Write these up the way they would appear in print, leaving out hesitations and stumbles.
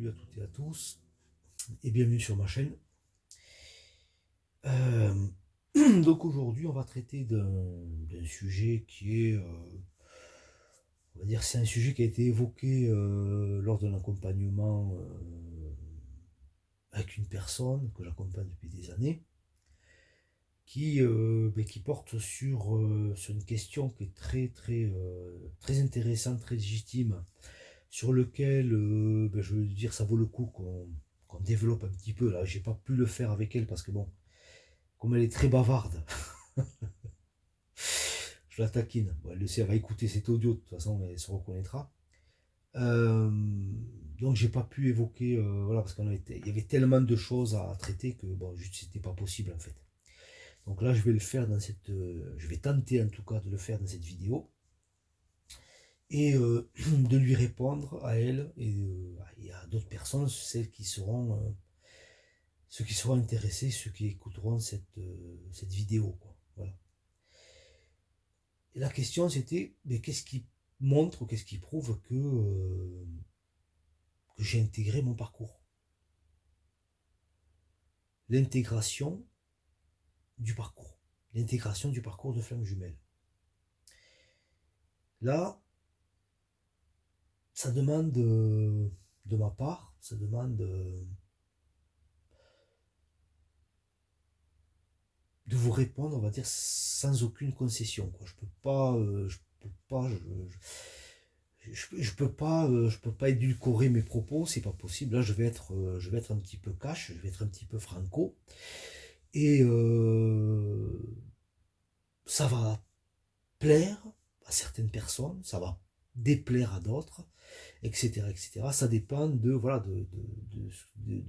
salut à toutes et à tous et bienvenue sur ma chaîne. Euh, donc aujourd'hui on va traiter d'un sujet qui est, on va dire c'est un sujet qui a été évoqué lors d'un accompagnement avec une personne que j'accompagne depuis des années qui porte sur une question qui est très intéressante, très légitime, sur lequel je veux dire ça vaut le coup qu'on développe un petit peu. Là j'ai pas pu le faire avec elle parce que bon, comme elle est très bavarde, je la taquine. Bon, elle le sait, elle va écouter cet audio, de toute façon elle se reconnaîtra. Euh, donc j'ai pas pu évoquer, voilà, parce il y avait tellement de choses à traiter que bon, juste c'était pas possible en fait. Donc là je vais le faire je vais tenter en tout cas de le faire dans cette vidéo et de lui répondre à elle et à d'autres personnes, ceux qui seront intéressés, ceux qui écouteront cette vidéo, quoi. Voilà. Et la question c'était, mais qu'est-ce qui montre, qu'est-ce qui prouve que j'ai intégré mon parcours? L'intégration du parcours. L'intégration du parcours de flamme jumelle. Là, ça demande de ma part, ça demande de vous répondre, on va dire, sans aucune concession, quoi. Je peux pas édulcorer mes propos, c'est pas possible. Là, je vais être un petit peu cash, je vais être un petit peu franco, et ça va plaire à certaines personnes, ça va déplaire à d'autres, etc., etc. Ça dépend de voilà de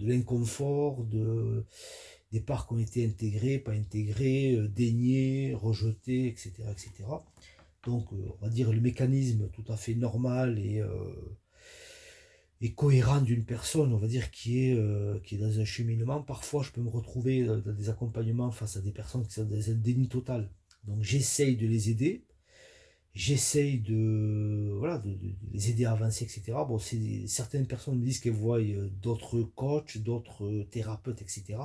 l'inconfort, des parts qui ont été intégrées, pas intégrées, déniées, rejetées, etc., etc. Donc, on va dire le mécanisme tout à fait normal et cohérent d'une personne, on va dire, qui est dans un cheminement. Parfois, je peux me retrouver dans des accompagnements face à des personnes qui sont dans un déni total. Donc, j'essaye de les aider, j'essaye de les aider à avancer, etc. Bon, certaines personnes me disent qu'elles voient d'autres coachs, d'autres thérapeutes, etc.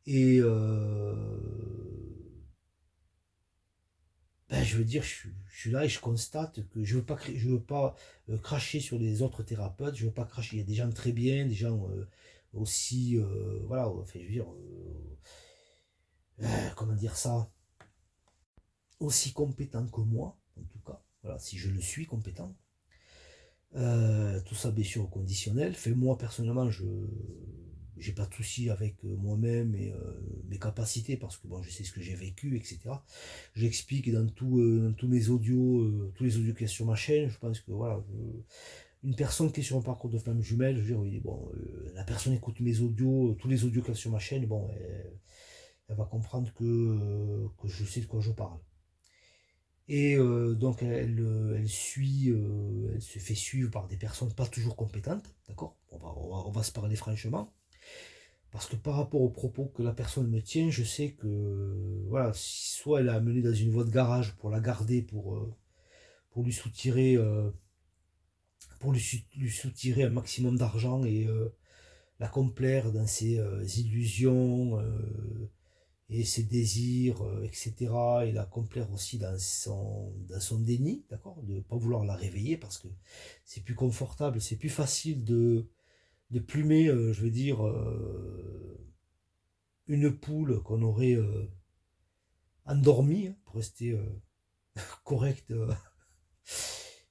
Et je veux dire, je suis là et je constate que je veux pas cracher sur les autres thérapeutes, je veux pas cracher. Il y a des gens très bien, des gens aussi, voilà, enfin, je veux dire, comment dire ça, aussi compétents que moi, en tout cas, voilà, si je le suis compétent. Tout ça bien sûr au conditionnel. Fait moi personnellement, je j'ai pas de souci avec moi-même et mes capacités parce que bon, je sais ce que j'ai vécu, etc. J'explique dans tous mes audios, tous les audios qu'il y a sur ma chaîne. Je pense que voilà, une personne qui est sur un parcours de flamme jumelle, je veux dire, oui, bon, la personne écoute mes audios, tous les audios qu'il y a sur ma chaîne, bon, elle va comprendre que je sais de quoi je parle. Et donc elle se fait suivre par des personnes pas toujours compétentes, d'accord, on va se parler franchement, parce que par rapport aux propos que la personne me tient, je sais que voilà, soit elle a amené dans une voie de garage pour la garder, pour lui soutirer, lui soutirer un maximum d'argent et la complaire dans ses illusions, et ses désirs, etc. Et la complaire aussi dans son déni, d'accord, de ne pas vouloir la réveiller parce que c'est plus confortable, c'est plus facile de plumer, je veux dire, une poule qu'on aurait endormie, hein, pour rester correct,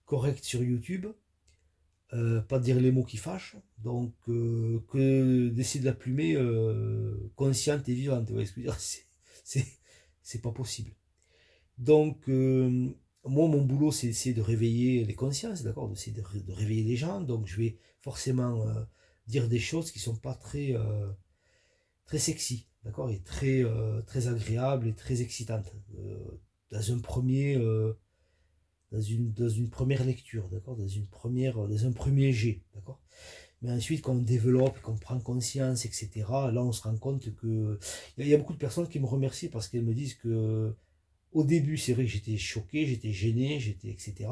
correct sur YouTube, pas dire les mots qui fâchent, donc que d'essayer de la plumer consciente et vivante, vous voyez ce que je veux dire, c'est, c'est pas possible. Donc, moi, mon boulot, c'est d'essayer de réveiller les consciences, d'accord, d'essayer de réveiller les gens. Donc, je vais forcément dire des choses qui sont pas très sexy, d'accord, et très agréables et très excitantes. Dans un premier, dans une première lecture, d'accord, dans un premier jet, d'accord. Mais ensuite, quand on développe, qu'on prend conscience, etc., là, on se rend compte que il y a beaucoup de personnes qui me remercient parce qu'elles me disent que au début, c'est vrai que j'étais choqué, j'étais gêné, j'étais etc.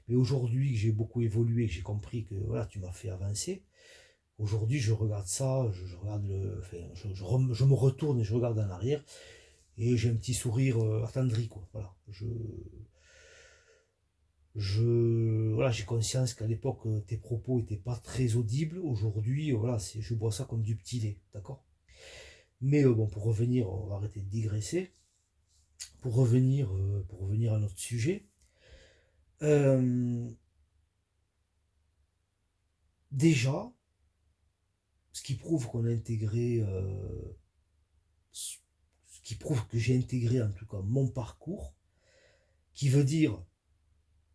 Mais aujourd'hui, que j'ai beaucoup évolué, que j'ai compris que voilà, tu m'as fait avancer. Aujourd'hui, je regarde ça, je regarde enfin, je me retourne et je regarde en arrière, et j'ai un petit sourire attendri, quoi. Voilà. Voilà, j'ai conscience qu'à l'époque, tes propos n'étaient pas très audibles. Aujourd'hui, voilà, je bois ça comme du petit lait, d'accord? Mais bon, pour revenir, on va arrêter de digresser. Pour revenir à notre sujet, euh, déjà, ce qui prouve qu'on a intégré, ce qui prouve que j'ai intégré en tout cas mon parcours, qui veut dire,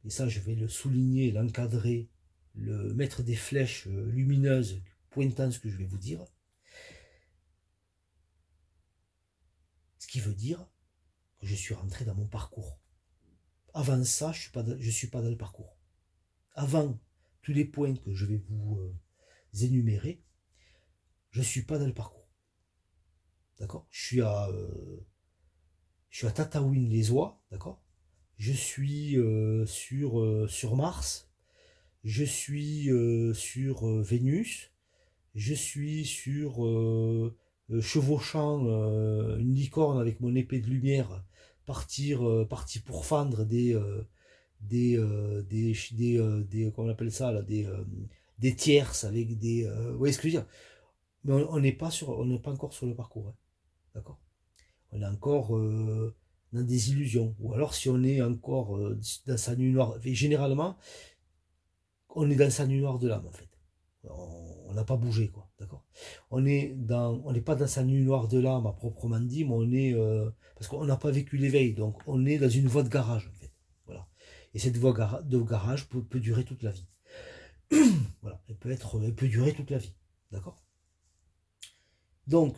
et ça je vais le souligner, l'encadrer, le mettre des flèches lumineuses pointant ce que je vais vous dire, ce qui veut dire que je suis rentré dans mon parcours. Avant ça, je suis pas dans le parcours. Avant tous les points que je vais vous énumérer, je suis pas dans le parcours. D'accord? Je suis à Tataouine-les-Oies, d'accord? Je suis sur Mars, je suis sur Vénus, je suis sur chevauchant une licorne avec mon épée de lumière, parti pour fendre comment on appelle ça là, des tierces avec des. Vous voyez ce que je veux dire? Mais on n'est pas on n'est pas encore sur le parcours, hein, d'accord? On est encore dans des illusions. Ou alors si on est encore dans sa nuit noire. Et généralement, on est dans sa nuit noire de l'âme, en fait. On n'a pas bougé, quoi. D'accord. On n'est pas dans sa nuit noire de l'âme à proprement dit, mais on est. Parce qu'on n'a pas vécu l'éveil. Donc on est dans une voie de garage, en fait. Voilà. Et cette voie de garage peut durer toute la vie. Voilà. Elle peut durer toute la vie. D'accord. Donc,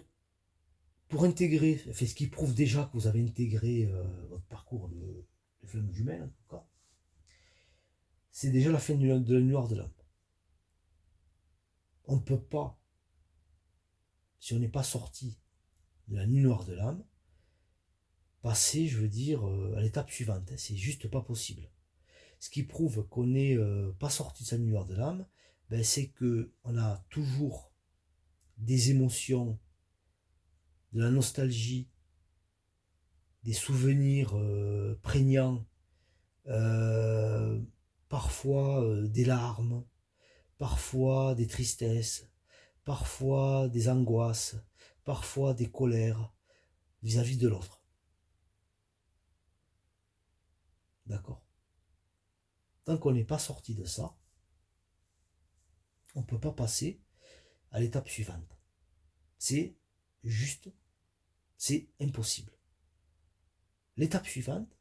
pour intégrer, enfin, ce qui prouve déjà que vous avez intégré votre parcours de flamme jumelle, en tout cas, c'est déjà la fin de la nuit noire de l'âme. On ne peut pas, si on n'est pas sorti de la nuit noire de l'âme, passer, je veux dire, à l'étape suivante. C'est juste pas possible. Ce qui prouve qu'on n'est pas sorti de sa nuit noire de l'âme, ben, c'est qu'on a toujours des émotions, de la nostalgie, des souvenirs prégnants, euh, parfois des larmes, parfois des tristesses, parfois des angoisses, parfois des colères vis-à-vis de l'autre. D'accord? Tant qu'on n'est pas sorti de ça, on ne peut pas passer à l'étape suivante. C'est juste, c'est impossible. L'étape suivante,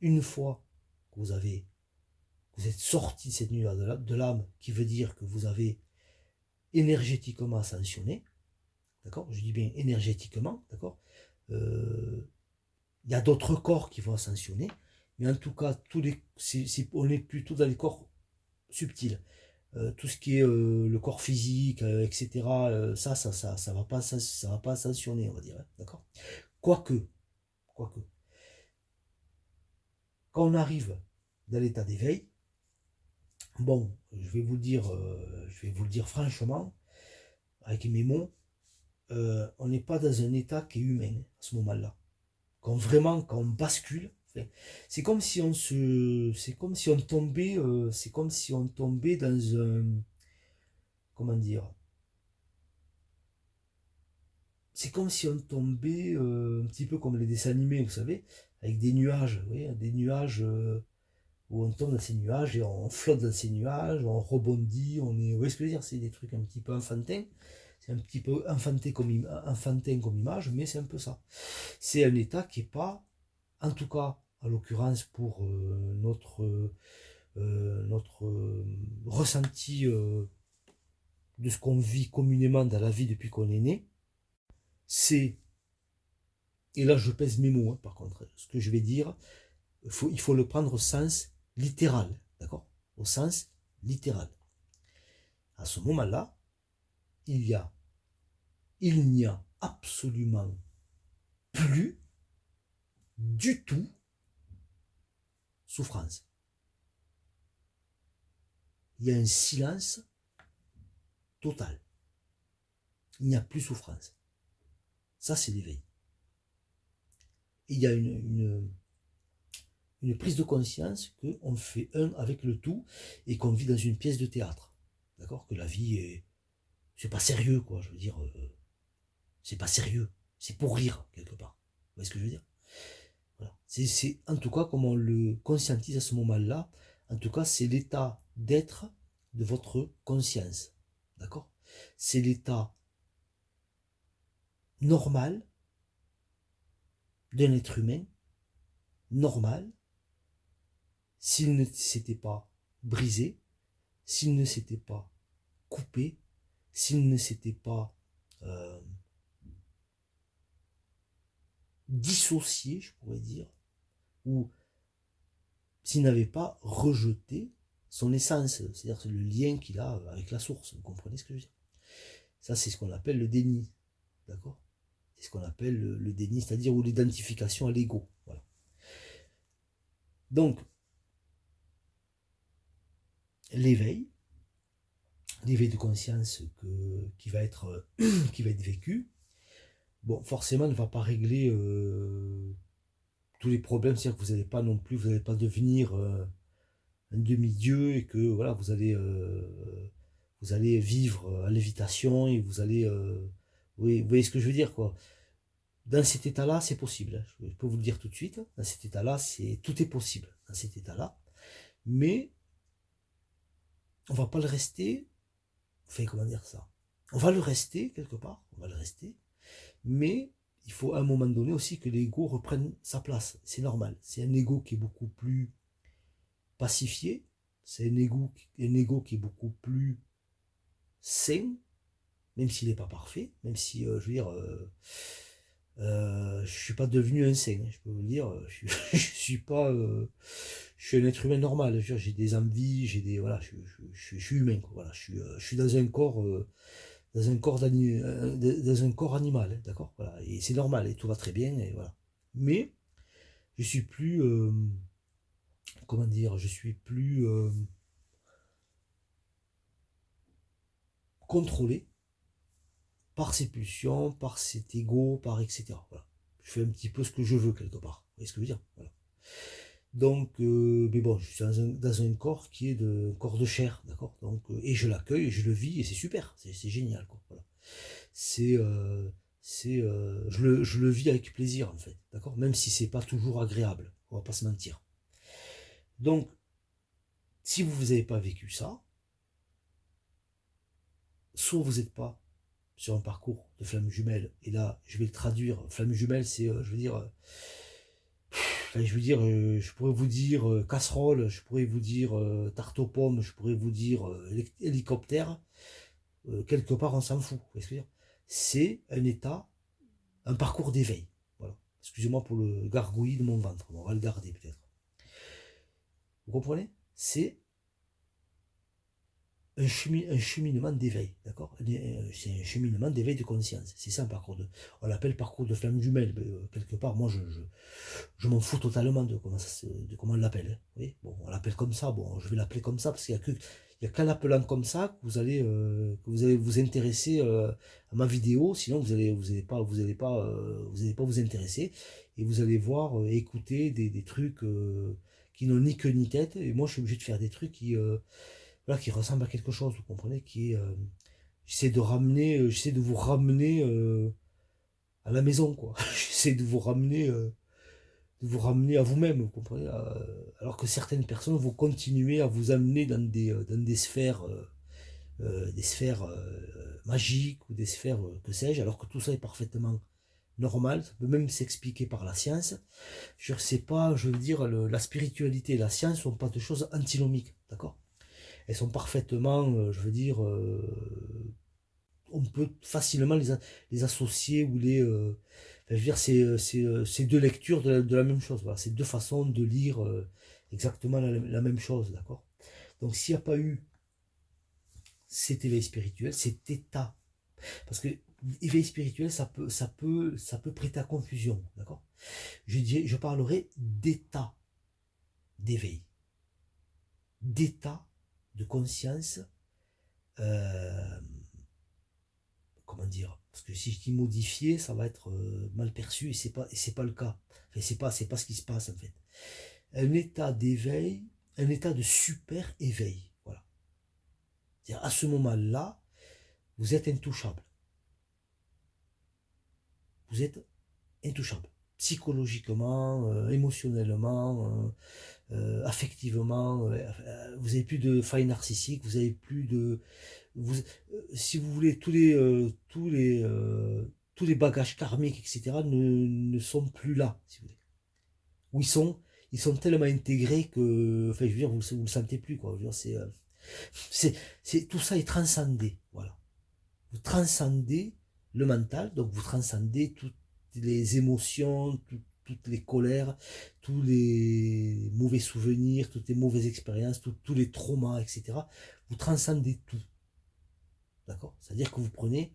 une fois que vous êtes sorti de cette nuit de l'âme, qui veut dire que vous avez énergétiquement ascensionné, d'accord? Je dis bien énergétiquement, d'accord? Il y a d'autres corps qui vont ascensionner, mais en tout cas, on est plutôt dans les corps subtils. Tout ce qui est le corps physique, etc., ça va pas ascensionner, on va dire, hein, d'accord? Quoique, quoique, quand on arrive dans l'état d'éveil, bon, je vais vous le dire franchement, avec mes mots, on n'est pas dans un état qui est humain à ce moment-là. Quand on bascule, enfin, c'est comme si on tombait, dans un, comment dire, c'est comme si on tombait un petit peu comme les dessins animés, vous savez, avec des nuages, vous voyez, des nuages où on tombe dans ces nuages et on flotte dans ces nuages, on rebondit, vous voyez ce que je veux dire, c'est des trucs un petit peu enfantins, c'est un petit peu enfantin comme image, mais c'est un peu ça. C'est un état qui n'est pas, en tout cas, à l'occurrence pour notre ressenti de ce qu'on vit communément dans la vie depuis qu'on est né, c'est, et là je pèse mes mots, hein, par contre, ce que je vais dire, il faut le prendre au sens littéral, d'accord? Au sens littéral. À ce moment-là, il n'y a absolument plus du tout souffrance. Il y a un silence totale. Il n'y a plus souffrance. Ça, c'est l'éveil. Il y a une prise de conscience qu'on fait un avec le tout et qu'on vit dans une pièce de théâtre. D'accord? Que la vie est... C'est pas sérieux, quoi. Je veux dire, c'est pas sérieux. C'est pour rire, quelque part. Vous voyez ce que je veux dire? Voilà. C'est en tout cas, comme on le conscientise à ce moment-là, en tout cas, c'est l'état d'être de votre conscience. D'accord? C'est l'état normal d'un être humain, normal, s'il ne s'était pas brisé, s'il ne s'était pas coupé, s'il ne s'était pas dissocié, je pourrais dire, ou s'il n'avait pas rejeté son essence, c'est-à-dire le lien qu'il a avec la source. Vous comprenez ce que je veux dire? Ça, c'est ce qu'on appelle le déni. D'accord? C'est ce qu'on appelle le déni, c'est-à-dire ou l'identification à l'ego. Voilà. Donc, l'éveil de conscience qui va être vécu, bon, forcément, ne va pas régler tous les problèmes, c'est-à-dire que vous n'allez pas non plus, vous n'allez pas devenir un demi-dieu et que voilà, vous allez vivre à lévitation et vous allez, oui, vous voyez ce que je veux dire, quoi. Dans cet état-là, c'est possible. Je peux vous le dire tout de suite. Dans cet état-là, tout est possible. Dans cet état-là, mais on va pas le rester. Enfin, comment dire ça? On va le rester quelque part. On va le rester, mais il faut à un moment donné aussi que l'ego reprenne sa place. C'est normal. C'est un ego qui est beaucoup plus pacifié. C'est un ego qui est beaucoup plus sain, même s'il n'est pas parfait, même si, je veux dire, je suis pas devenu un saint, je peux vous le dire, je suis pas, je suis un être humain normal, j'ai des envies, j'ai des, voilà, je suis humain, quoi, voilà, je suis dans un corps, dans un corps animal, hein, d'accord, voilà, et c'est normal, et tout va très bien, et voilà. Mais je suis plus, comment dire, je suis plus contrôlé par ses pulsions, par cet ego, par etc. Voilà. Je fais un petit peu ce que je veux quelque part. Vous voyez ce que je veux dire? Voilà. Donc, mais bon, je suis dans un corps qui est un corps de chair, d'accord. Donc, et je l'accueille, et je le vis, et c'est super, c'est génial, quoi. Voilà. C'est, je le vis avec plaisir en fait, d'accord. Même si c'est pas toujours agréable, on va pas se mentir. Donc, si vous n'avez pas vécu ça, soit vous n'êtes pas sur un parcours de flamme jumelle, et là, je vais le traduire. Flamme jumelle, c'est, je veux dire, je pourrais vous dire casserole, je pourrais vous dire tarte aux pommes, je pourrais vous dire hélicoptère. Quelque part, on s'en fout. Vous voyez ce que je veux dire? C'est un état, un parcours d'éveil. Voilà. Excusez-moi pour le gargouillis de mon ventre. On va le garder peut-être. Vous comprenez? C'est un cheminement d'éveil, d'accord? C'est un cheminement d'éveil de conscience. C'est ça un parcours de. On l'appelle parcours de flamme jumelle. Mais, quelque part, moi, je m'en fous totalement de comment on l'appelle. Hein. Oui, bon, on l'appelle comme ça. Bon, je vais l'appeler comme ça parce qu'il y a qu'en l'appelant comme ça que vous allez vous intéresser à ma vidéo. Sinon, vous allez pas vous intéresser et vous allez voir, écouter des trucs qui n'ont ni queue ni tête. Et moi, je suis obligé de faire des trucs voilà, qui ressemble à quelque chose, vous comprenez, qui est, j'essaie de vous ramener à la maison, quoi. J'essaie de vous ramener à vous-même, vous comprenez, alors que certaines personnes vont continuer à vous amener dans des sphères magiques ou des sphères, que sais-je, alors que tout ça est parfaitement normal, ça peut même s'expliquer par la science. Je sais pas, je veux dire, la spiritualité et la science sont pas deux choses antinomiques, d'accord? Elles sont parfaitement, je veux dire, on peut facilement les associer ou enfin, je veux dire, c'est deux lectures de la même chose. Voilà. C'est deux façons de lire exactement la même chose, d'accord. Donc s'il n'y a pas eu cet éveil spirituel, cet état, parce que éveil spirituel, ça peut prêter à confusion, d'accord. Je parlerai d'état d'éveil, d'état de conscience comment dire, parce que si je dis modifier, ça va être mal perçu, et c'est pas le cas. Enfin, c'est pas ce qui se passe, en fait. Un état d'éveil, un état de super éveil, voilà. C'est-à-dire, à ce moment-là, vous êtes intouchable. Vous êtes intouchable. Psychologiquement, émotionnellement, affectivement, vous n'avez plus de failles narcissiques, vous avez plus de... Vous, si vous voulez, tous les bagages karmiques, etc., ne sont plus là, si vous voulez. Ou ils sont tellement intégrés que, enfin, je veux dire, vous le sentez plus, quoi. Je veux dire, tout ça est transcendé, voilà. Vous transcendez le mental, donc vous transcendez toutes les émotions, toutes les colères, tous les mauvais souvenirs, toutes les mauvaises expériences, tous les traumas, etc. Vous transcendez tout. D'accord? C'est-à-dire que vous prenez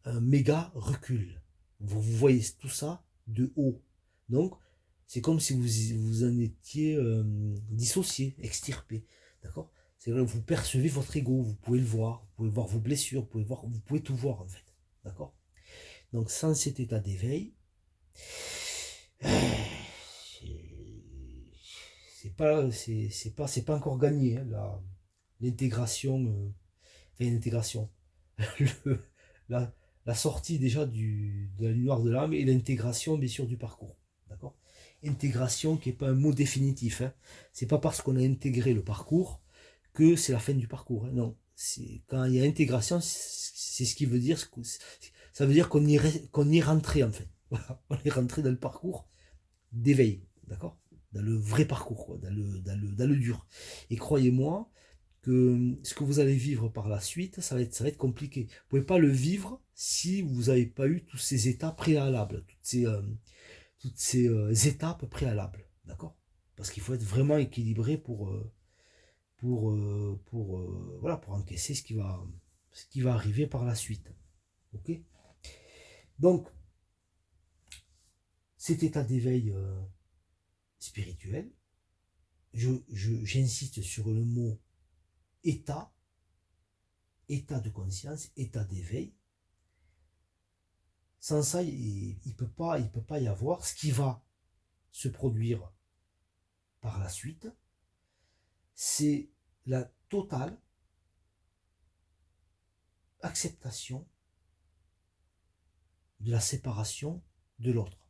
un méga recul. Vous voyez tout ça de haut. Donc, c'est comme si vous en étiez dissocié, extirpé. D'accord? C'est vrai, vous percevez votre ego, vous pouvez le voir, vous pouvez voir vos blessures, vous pouvez tout voir en fait. D'accord? Donc, sans cet état d'éveil, c'est pas encore gagné, hein, l'intégration, enfin l'intégration, le- la, la sortie déjà de la nuit noire de l'âme et l'intégration bien sûr du parcours. D'accord? Intégration qui n'est pas un mot définitif. Hein. C'est pas parce qu'on a intégré le parcours que c'est la fin du parcours. Hein. Non. Quand il y a intégration, c'est ce qui veut dire. Ça veut dire qu'on y est rentré en fait. Voilà. On est rentré dans le parcours d'éveil. D'accord? Dans le vrai parcours, quoi, dans le dur. Et croyez-moi, que ce que vous allez vivre par la suite, ça va être compliqué. Vous ne pouvez pas le vivre si vous n'avez pas eu tous ces états préalables, toutes ces étapes préalables. D'accord? Parce qu'il faut être vraiment équilibré voilà, pour encaisser ce qui va arriver par la suite. Ok? Donc, cet état d'éveil spirituel, j'insiste sur le mot état, état de conscience, état d'éveil. Sans ça, il ne peut pas y avoir ce qui va se produire par la suite. C'est la totale acceptation de la séparation de l'autre.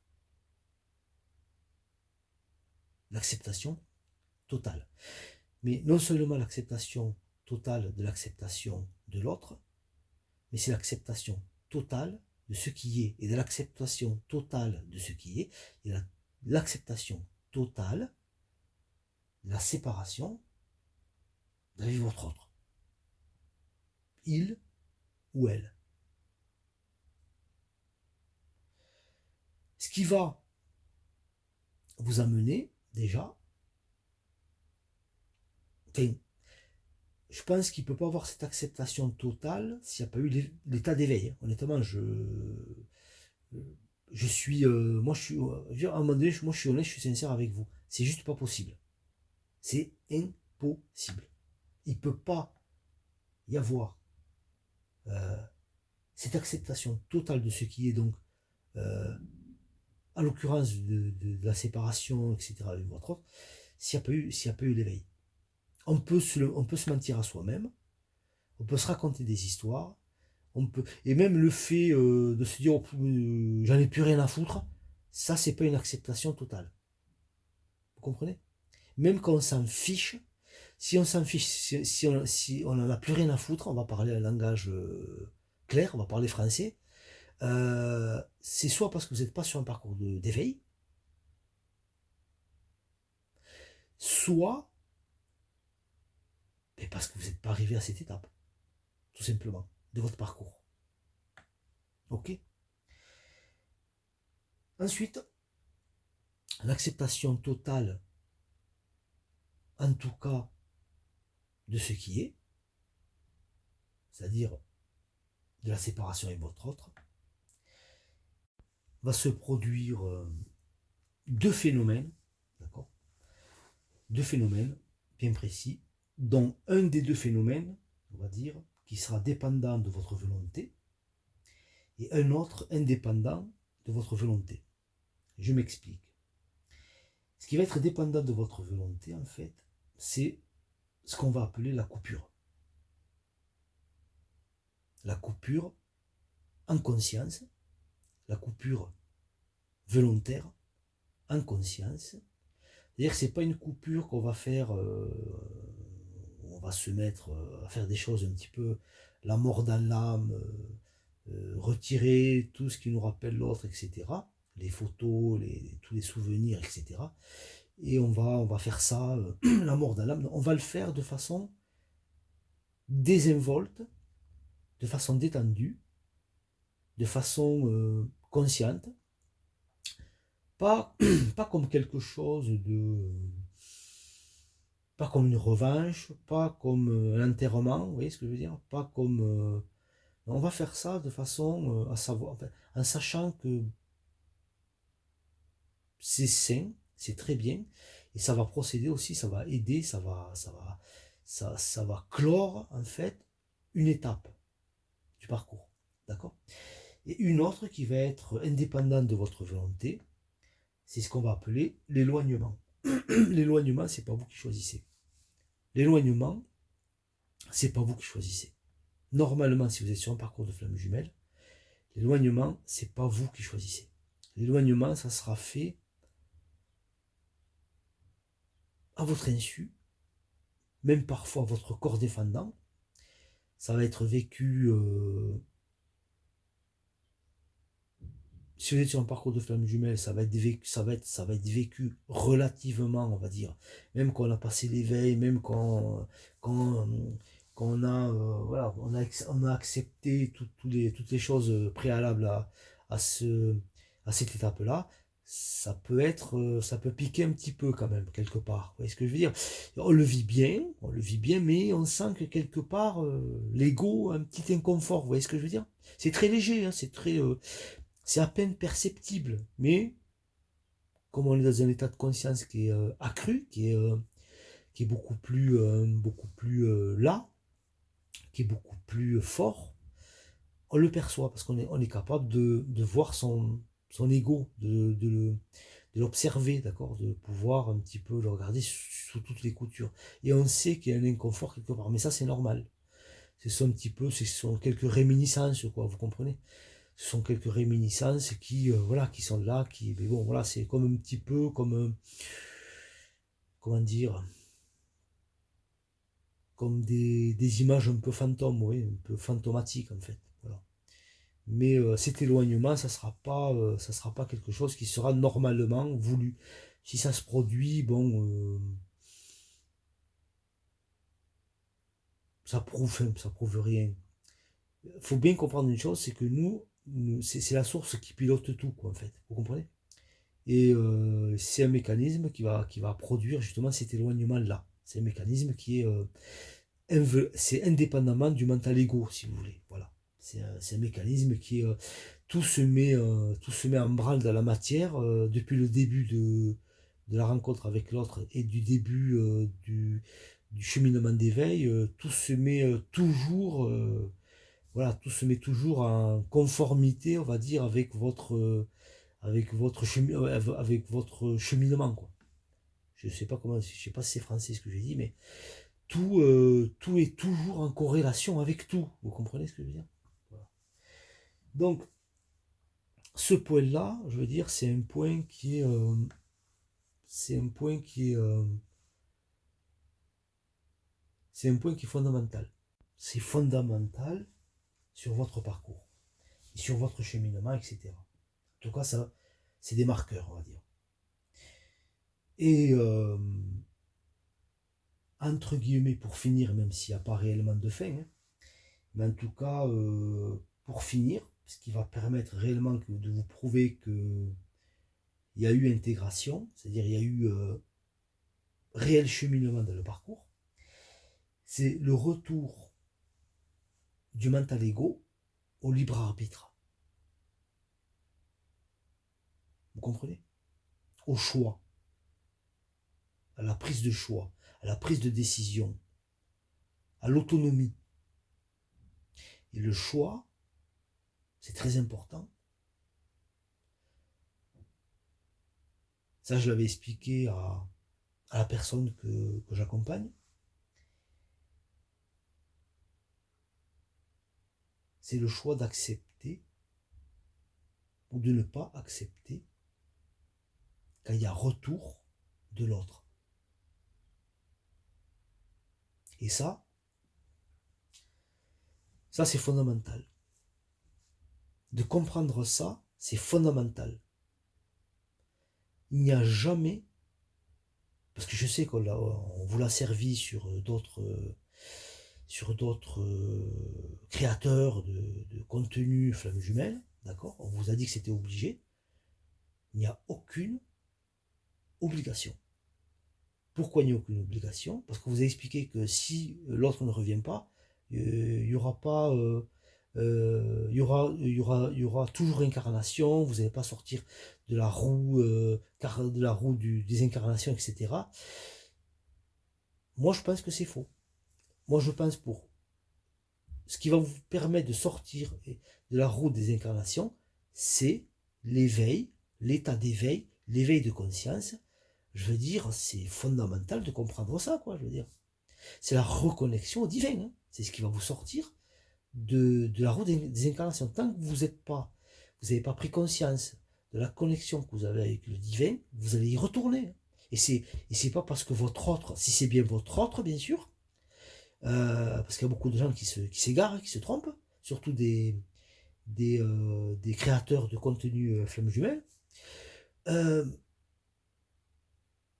L'acceptation totale. Mais non seulement l'acceptation totale de l'acceptation de l'autre, mais c'est l'acceptation totale de ce qui est. Et de l'acceptation totale de ce qui est, et l'acceptation totale de la séparation de la vie de votre autre. Il ou elle. Ce qui va vous amener déjà, enfin, je pense qu'il ne peut pas avoir cette acceptation totale s'il n'y a pas eu l'état d'éveil. Honnêtement, je suis, moi je suis, à un moment donné, moi je suis honnête, je suis sincère avec vous. C'est juste pas possible. C'est impossible. Il ne peut pas y avoir cette acceptation totale de ce qui est donc, à l'occurrence de la séparation, etc. avec votre autre, s'il n'y a pas eu l'éveil. On peut se mentir à soi-même, on peut se raconter des histoires, et même le fait de se dire oh, j'en ai plus rien à foutre, ça c'est pas une acceptation totale. Vous comprenez? Même quand on s'en fiche, si on s'en fiche, si on n'en a plus rien à foutre, on va parler un langage clair, on va parler français, c'est soit parce que vous n'êtes pas sur un parcours d'éveil, soit parce que vous n'êtes pas arrivé à cette étape, tout simplement, de votre parcours. Ok? Ensuite, l'acceptation totale, en tout cas, de ce qui est, c'est-à-dire de la séparation avec votre autre, va se produire deux phénomènes, d'accord? Deux phénomènes bien précis, dont un des deux phénomènes, on va dire, qui sera dépendant de votre volonté, et un autre indépendant de votre volonté. Je m'explique. Ce qui va être dépendant de votre volonté, en fait, c'est ce qu'on va appeler la coupure. La coupure en conscience, la coupure volontaire en conscience. C'est-à-dire que ce n'est pas une coupure qu'on va faire, on va se mettre à faire des choses un petit peu la mort dans l'âme, retirer tout ce qui nous rappelle l'autre, etc. Les photos, tous les souvenirs, etc. Et on va faire ça, la mort dans l'âme. On va le faire de façon désinvolte, de façon détendue, de façon consciente, pas, pas comme quelque chose de... pas comme une revanche, pas comme un enterrement, vous voyez ce que je veux dire? Pas comme... on va faire ça de façon à savoir, enfin, en sachant que c'est sain, c'est très bien, et ça va procéder aussi, ça va aider, ça va clore en fait une étape du parcours, d'accord? Et une autre qui va être indépendante de votre volonté, c'est ce qu'on va appeler l'éloignement. L'éloignement, c'est pas vous qui choisissez. L'éloignement, c'est pas vous qui choisissez. Normalement, si vous êtes sur un parcours de flamme jumelle, l'éloignement, c'est pas vous qui choisissez. L'éloignement, ça sera fait à votre insu, même parfois votre corps défendant. Ça va être vécu, si vous êtes sur un parcours de flamme jumelle, ça va être vécu relativement, on va dire, même quand on a passé l'éveil, même quand voilà, on a accepté toutes les choses préalables à cette étape-là, ça peut piquer un petit peu quand même, quelque part. Vous voyez ce que je veux dire? On le vit bien, mais on sent que quelque part, l'ego a un petit inconfort. Vous voyez ce que je veux dire? C'est très léger, hein, c'est à peine perceptible, mais comme on est dans un état de conscience qui est accru, qui est beaucoup plus là, qui est beaucoup plus fort, on le perçoit parce on est capable de voir son ego, de l'observer, d'accord, de pouvoir un petit peu le regarder sous toutes les coutures. Et on sait qu'il y a un inconfort quelque part, mais ça c'est normal. Ce sont quelques réminiscences, quoi, vous comprenez? Ce sont quelques réminiscences voilà, qui sont là, mais bon, voilà, c'est comme un petit peu comme, comment dire, comme des images un peu fantômes, oui, un peu fantomatiques en fait. Voilà. Mais cet éloignement, ça sera pas quelque chose qui sera normalement voulu. Si ça se produit, bon, ça prouve rien. Il faut bien comprendre une chose, c'est que c'est la source qui pilote tout, quoi, en fait. Vous comprenez? Et c'est un mécanisme qui va produire justement cet éloignement-là. C'est un mécanisme qui est c'est indépendamment du mental ego, si vous voulez. Voilà. C'est un mécanisme qui est tout se met en branle dans la matière depuis le début de la rencontre avec l'autre et du début du cheminement d'éveil. Tout se met toujours voilà, tout se met toujours en conformité, on va dire, avec votre cheminement, quoi. Je sais pas comment, je sais pas si c'est français ce que j'ai dit, mais tout est toujours en corrélation avec tout. Vous comprenez ce que je veux dire? Voilà. Donc, ce point-là, je veux dire, c'est un point qui est fondamental. C'est fondamental sur votre parcours, et sur votre cheminement, etc. En tout cas, ça, c'est des marqueurs, on va dire. Et entre guillemets, pour finir, même s'il n'y a pas réellement de fin, hein, mais en tout cas, pour finir, ce qui va permettre réellement de vous prouver qu'il y a eu intégration, c'est-à-dire il y a eu réel cheminement dans le parcours, c'est le retour du mental ego au libre arbitre. Vous comprenez? Au choix, à la prise de choix, à la prise de décision, à l'autonomie. Et le choix, c'est très important. Ça, je l'avais expliqué à la personne que j'accompagne. C'est le choix d'accepter ou de ne pas accepter quand il y a retour de l'autre. Et ça c'est fondamental. De comprendre ça, c'est fondamental. Il n'y a jamais, parce que je sais qu'on vous l'a servi sur d'autres créateurs de contenu Flamme Jumelle, d'accord? On vous a dit que c'était obligé. Il n'y a aucune obligation. Pourquoi il n'y a aucune obligation? Parce que vous avez expliqué que si l'autre ne revient pas, il y aura pas, il y aura toujours incarnation. Vous n'allez pas sortir de la roue, des incarnations, etc. Moi, je pense que c'est faux. Moi, je pense pour ce qui va vous permettre de sortir de la roue des incarnations, c'est l'éveil, l'état d'éveil, l'éveil de conscience. Je veux dire, c'est fondamental de comprendre ça, quoi. Je veux dire, c'est la reconnexion au divin. Hein. C'est ce qui va vous sortir de la roue des incarnations. Tant que vous n'avez pas pris conscience de la connexion que vous avez avec le divin, vous allez y retourner. Et c'est pas parce que votre autre, si c'est bien votre autre, bien sûr, parce qu'il y a beaucoup de gens qui s'égarent, qui se trompent, surtout des créateurs de contenu Flamme Jumelle.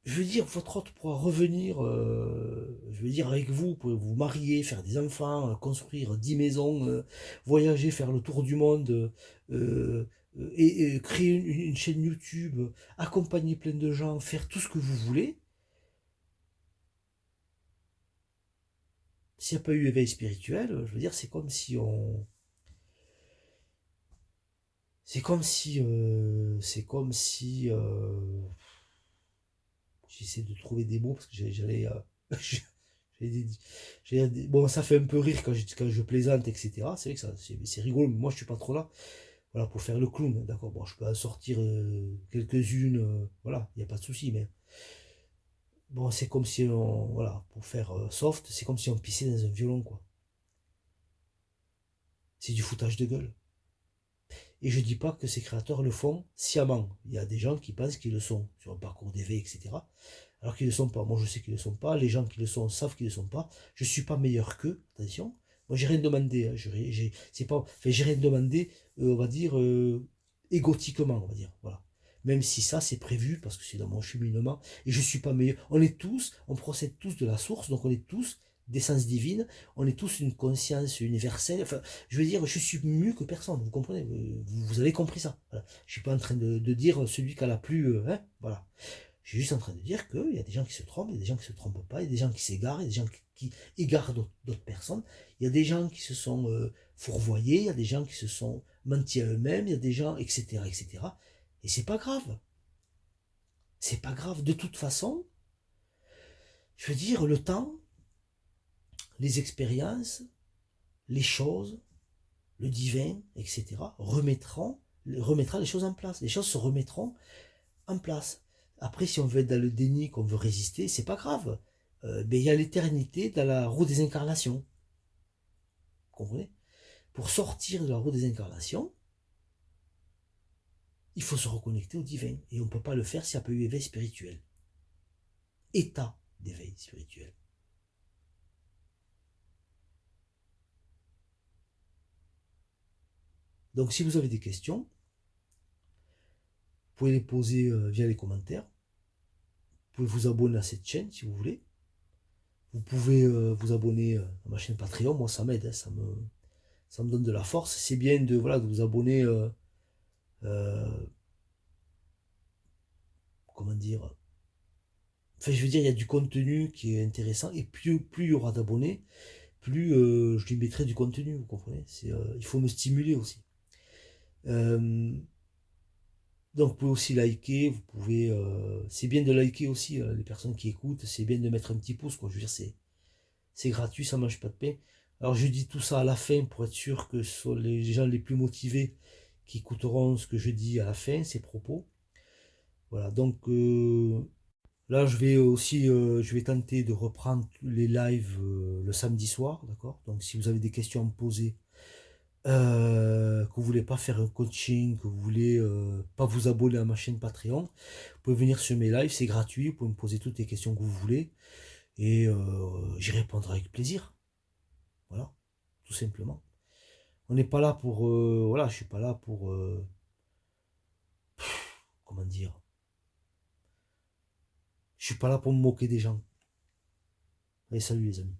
Je veux dire, votre hôte pourra revenir, je veux dire, avec vous, vous pouvez vous marier, faire des enfants, construire 10 maisons, voyager, faire le tour du monde, et créer une chaîne YouTube, accompagner plein de gens, faire tout ce que vous voulez. S'il n'y a pas eu éveil spirituel, je veux dire, c'est comme si on... J'essaie de trouver des mots parce que j'allais... bon, ça fait un peu rire quand je plaisante, etc. C'est vrai que c'est rigolo, mais moi je suis pas trop là. Voilà, pour faire le clown, d'accord. Bon, je peux en sortir quelques-unes, voilà, il n'y a pas de souci, mais bon, c'est comme si on, voilà, pour faire soft, c'est comme si on pissait dans un violon, quoi. C'est du foutage de gueule. Et je dis pas que ces créateurs le font sciemment. Il y a des gens qui pensent qu'ils le sont sur un parcours d'éveil, etc. Alors qu'ils ne le sont pas. Moi, je sais qu'ils ne le sont pas. Les gens qui le sont savent qu'ils ne le sont pas. Je ne suis pas meilleur qu'eux, attention. Moi, j'ai rien demandé. Hein. J'ai rien demandé, on va dire, égotiquement, on va dire. Voilà. Même si ça, c'est prévu, parce que c'est dans mon cheminement. Et je ne suis pas meilleur. On procède tous de la source, donc on est tous d'essence divine, on est tous une conscience universelle. Enfin, je veux dire, je suis mieux que personne, vous comprenez, vous avez compris ça. Voilà. Je suis pas en train de dire celui qui a la plus, hein, voilà. Je suis juste en train de dire qu'il y a des gens qui se trompent, il y a des gens qui se trompent pas, il y a des gens qui s'égarent, il y a des gens qui égarent d'autres personnes, il y a des gens qui se sont fourvoyés, il y a des gens qui se sont mentis à eux-mêmes, il y a des gens, etc., etc. Et c'est pas grave. C'est pas grave. De toute façon, je veux dire, le temps, les expériences, les choses, le divin, etc., remettra les choses en place. Les choses se remettront en place. Après, si on veut être dans le déni, qu'on veut résister, c'est pas grave. Mais il y a l'éternité dans la roue des incarnations. Vous comprenez? Pour sortir de la roue des incarnations, il faut se reconnecter au divin. Et on ne peut pas le faire s'il n'y a pas eu éveil spirituel. État d'éveil spirituel. Donc si vous avez des questions, vous pouvez les poser via les commentaires. Vous pouvez vous abonner à cette chaîne si vous voulez. Vous pouvez vous abonner à ma chaîne Patreon. Moi, ça m'aide, hein, ça me donne de la force. C'est bien de, voilà, de vous abonner, comment dire, enfin, je veux dire, il y a du contenu qui est intéressant. Et plus il y aura d'abonnés, plus je lui mettrai du contenu, vous comprenez. Il faut me stimuler aussi. Donc vous pouvez aussi liker, c'est bien de liker aussi les personnes qui écoutent, c'est bien de mettre un petit pouce, quoi. Je veux dire, c'est gratuit, ça mange pas de pain. Alors je dis tout ça à la fin pour être sûr que ce sont les gens les plus motivés qui écouteront ce que je dis à la fin, ces propos. Voilà, donc là je vais aussi je vais tenter de reprendre les lives le samedi soir, d'accord? Donc si vous avez des questions à me poser, que vous voulez pas faire un coaching, que vous voulez pas vous abonner à ma chaîne Patreon, vous pouvez venir sur mes lives, c'est gratuit, vous pouvez me poser toutes les questions que vous voulez et j'y répondrai avec plaisir. Voilà, tout simplement. On n'est pas là pour voilà, je suis pas là pour comment dire, je suis pas là pour me moquer des gens. Allez, salut les amis.